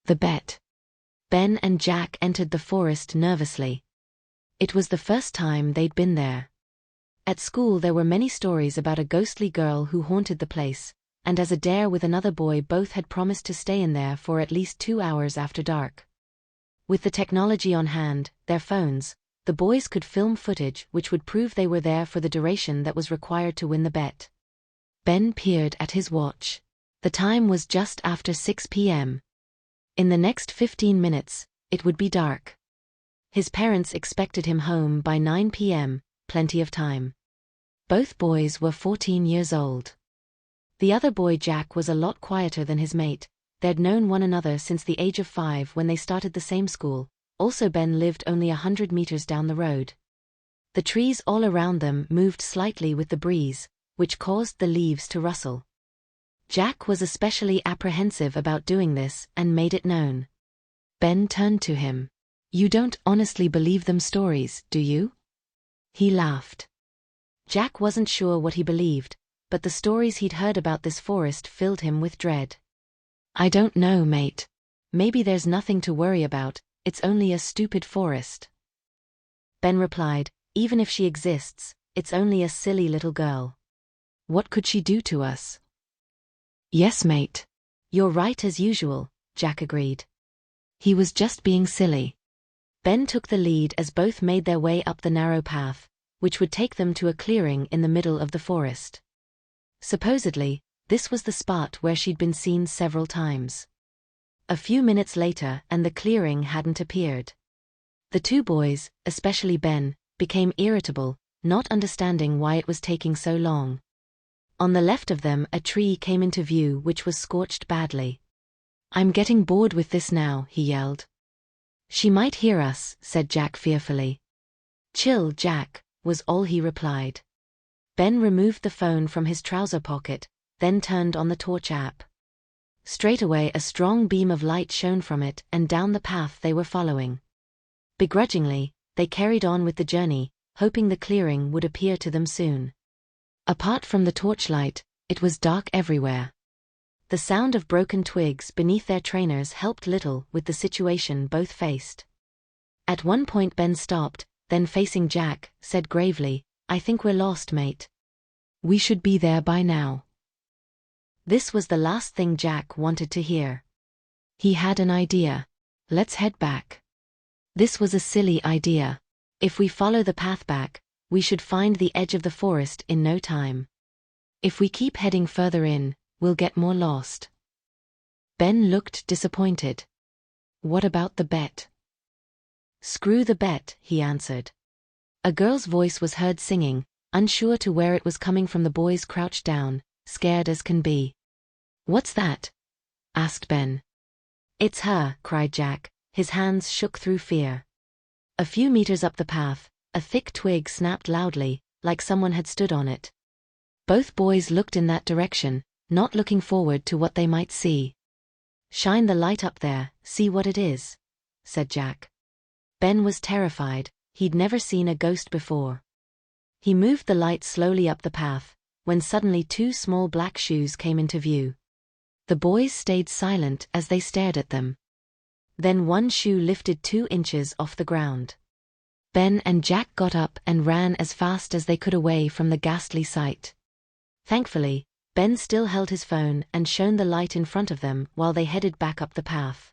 The bet. Ben and Jack entered the forest nervously. It was the first time they'd been there. At school there were many stories about a ghostly girl who haunted the place, and as a dare with another boy both had promised to stay in there for at least 2 hours after dark. With the technology on hand, their phones, the boys could film footage which would prove they were there for the duration that was required to win the bet. Ben peered at his watch. The time was just after 6 p.m. In the next 15 minutes, it would be dark. His parents expected him home by 9 p.m., plenty of time. Both boys were 14 years old. The other boy, Jack, was a lot quieter than his mate. They'd known one another since the age of 5 when they started the same school. Also, Ben lived only 100 meters down the road. The trees all around them moved slightly with the breeze, which caused the leaves to rustle. Jack was especially apprehensive about doing this and made it known. Ben turned to him. "You don't honestly believe them stories, do you?" He laughed. Jack wasn't sure what he believed, but the stories he'd heard about this forest filled him with dread. "I don't know, mate. Maybe there's nothing to worry about, it's only a stupid forest." Ben replied, "Even if she exists, it's only a silly little girl. What could she do to us?" "Yes, mate. You're right as usual," Jack agreed. He was just being silly. Ben took the lead as both made their way up the narrow path, which would take them to a clearing in the middle of the forest. Supposedly, this was the spot where she'd been seen several times. A few minutes later and the clearing hadn't appeared. The two boys, especially Ben, became irritable, not understanding why it was taking so long. On the left of them a tree came into view which was scorched badly. "I'm getting bored with this now," he yelled. "She might hear us," said Jack fearfully. "Chill, Jack," was all he replied. Ben removed the phone from his trouser pocket, then turned on the torch app. Straight away a strong beam of light shone from it and down the path they were following. Begrudgingly, they carried on with the journey, hoping the clearing would appear to them soon. Apart from the torchlight, it was dark everywhere. The sound of broken twigs beneath their trainers helped little with the situation both faced. At one point Ben stopped, then facing Jack, said gravely, "I think we're lost, mate. We should be there by now." This was the last thing Jack wanted to hear. He had an idea. "Let's head back." This was a silly idea. If we follow the path back, we should find the edge of the forest in no time. If we keep heading further in, we'll get more lost. Ben looked disappointed. "What about the bet?" "Screw the bet," he answered. A girl's voice was heard singing, unsure to where it was coming from. The boys crouched down, scared as can be. "What's that?" asked Ben. "It's her," cried Jack. His hands shook through fear. A few meters up the path, a thick twig snapped loudly, like someone had stood on it. Both boys looked in that direction, not looking forward to what they might see. "Shine the light up there, see what it is," said Jack. Ben was terrified, he'd never seen a ghost before. He moved the light slowly up the path, when suddenly 2 small black shoes came into view. The boys stayed silent as they stared at them. Then one shoe lifted 2 inches off the ground. Ben and Jack got up and ran as fast as they could away from the ghastly sight. Thankfully, Ben still held his phone and shone the light in front of them while they headed back up the path.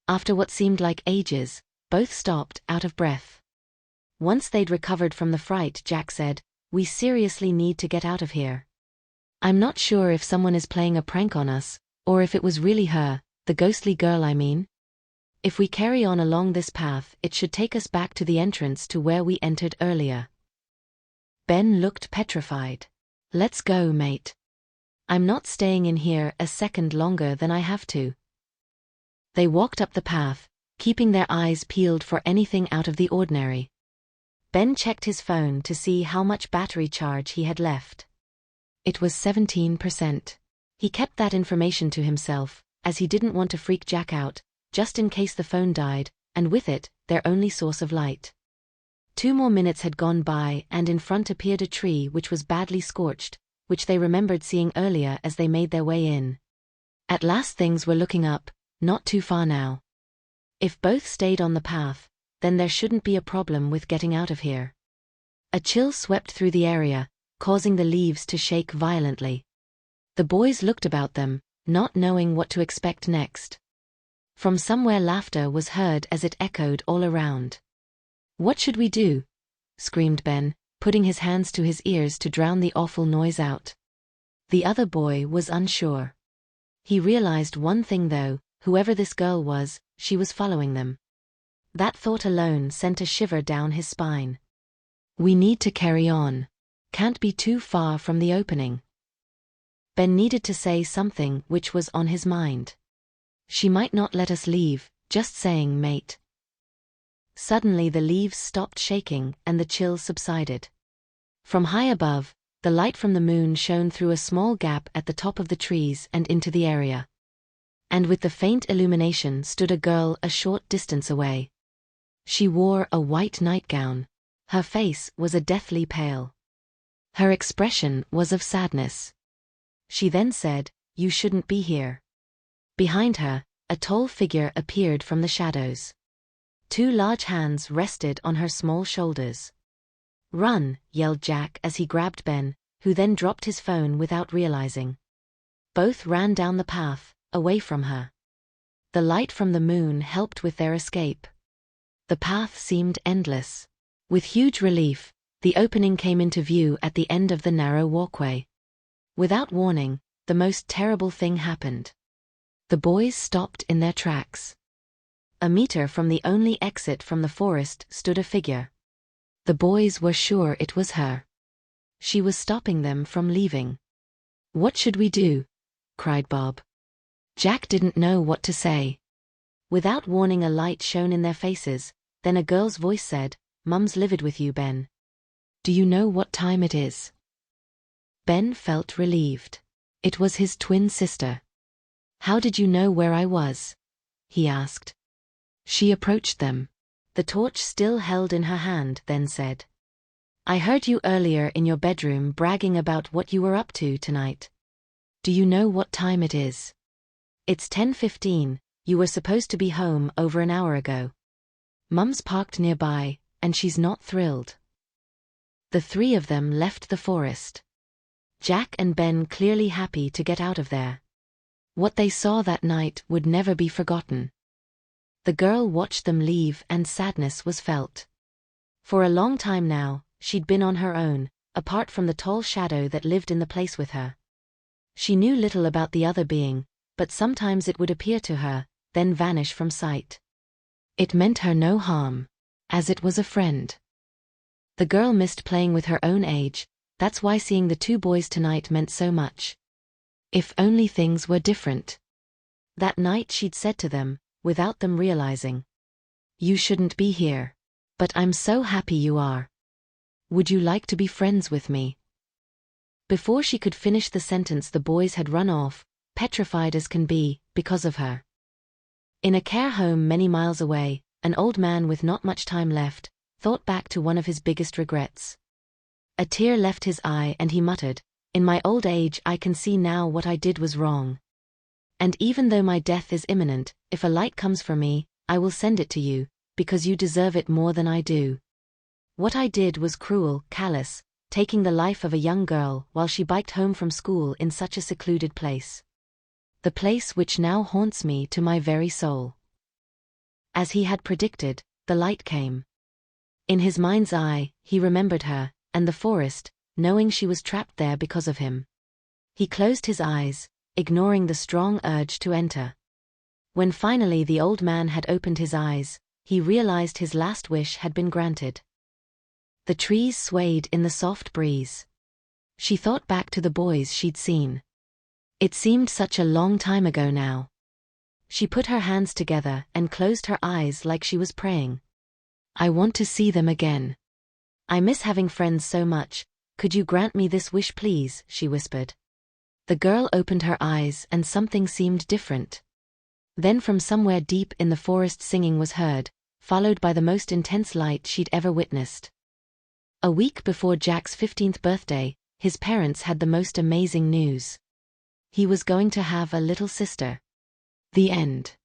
After what seemed like ages, both stopped, out of breath. Once they'd recovered from the fright, Jack said, "We seriously need to get out of here. I'm not sure if someone is playing a prank on us, or if it was really her, the ghostly girl I mean. If we carry on along this path, it should take us back to the entrance to where we entered earlier." Ben looked petrified. "Let's go, mate. I'm not staying in here a second longer than I have to." They walked up the path, keeping their eyes peeled for anything out of the ordinary. Ben checked his phone to see how much battery charge he had left. It was 17%. He kept that information to himself, as he didn't want to freak Jack out, just in case the phone died, and with it, their only source of light. 2 more minutes had gone by and in front appeared a tree which was badly scorched, which they remembered seeing earlier as they made their way in. At last things were looking up, not too far now. If both stayed on the path, then there shouldn't be a problem with getting out of here. A chill swept through the area, causing the leaves to shake violently. The boys looked about them, not knowing what to expect next. From somewhere laughter was heard as it echoed all around. "What should we do?" screamed Ben, putting his hands to his ears to drown the awful noise out. The other boy was unsure. He realized one thing though, whoever this girl was, she was following them. That thought alone sent a shiver down his spine. "We need to carry on. Can't be too far from the opening." Ben needed to say something which was on his mind. "She might not let us leave, just saying, mate." Suddenly the leaves stopped shaking and the chill subsided. From high above, the light from the moon shone through a small gap at the top of the trees and into the area. And with the faint illumination stood a girl a short distance away. She wore a white nightgown. Her face was a deathly pale. Her expression was of sadness. She then said, "You shouldn't be here." Behind her, a tall figure appeared from the shadows. Two large hands rested on her small shoulders. "Run!" yelled Jack as he grabbed Ben, who then dropped his phone without realizing. Both ran down the path, away from her. The light from the moon helped with their escape. The path seemed endless. With huge relief, the opening came into view at the end of the narrow walkway. Without warning, the most terrible thing happened. The boys stopped in their tracks. A meter from the only exit from the forest stood a figure. The boys were sure it was her. She was stopping them from leaving. "What should we do?" cried Bob. Jack didn't know what to say. Without warning, a light shone in their faces, then a girl's voice said, "Mum's livid with you, Ben. Do you know what time it is?" Ben felt relieved. It was his twin sister. "How did you know where I was?" he asked. She approached them. The torch still held in her hand, then said, "I heard you earlier in your bedroom bragging about what you were up to tonight. Do you know what time it is? It's 10:15, you were supposed to be home over an hour ago. Mum's parked nearby, and she's not thrilled." The three of them left the forest. Jack and Ben clearly happy to get out of there. What they saw that night would never be forgotten. The girl watched them leave and sadness was felt. For a long time now, she'd been on her own, apart from the tall shadow that lived in the place with her. She knew little about the other being, but sometimes it would appear to her, then vanish from sight. It meant her no harm, as it was a friend. The girl missed playing with her own age, that's why seeing the two boys tonight meant so much. If only things were different. That night she'd said to them, without them realizing, "You shouldn't be here. But I'm so happy you are. Would you like to be friends with me?" Before she could finish the sentence, the boys had run off, petrified as can be, because of her. In a care home many miles away, an old man with not much time left, thought back to one of his biggest regrets. A tear left his eye and he muttered, "In my old age I can see now what I did was wrong. And even though my death is imminent, if a light comes for me, I will send it to you, because you deserve it more than I do. What I did was cruel, callous, taking the life of a young girl while she biked home from school in such a secluded place. The place which now haunts me to my very soul." As he had predicted, the light came. In his mind's eye, he remembered her, and the forest, knowing she was trapped there because of him. He closed his eyes, ignoring the strong urge to enter. When finally the old man had opened his eyes, he realized his last wish had been granted. The trees swayed in the soft breeze. She thought back to the boys she'd seen. It seemed such a long time ago now. She put her hands together and closed her eyes like she was praying. "I want to see them again. I miss having friends so much. Could you grant me this wish please?" she whispered. The girl opened her eyes and something seemed different. Then from somewhere deep in the forest singing was heard, followed by the most intense light she'd ever witnessed. A week before Jack's 15th birthday, his parents had the most amazing news. He was going to have a little sister. The end.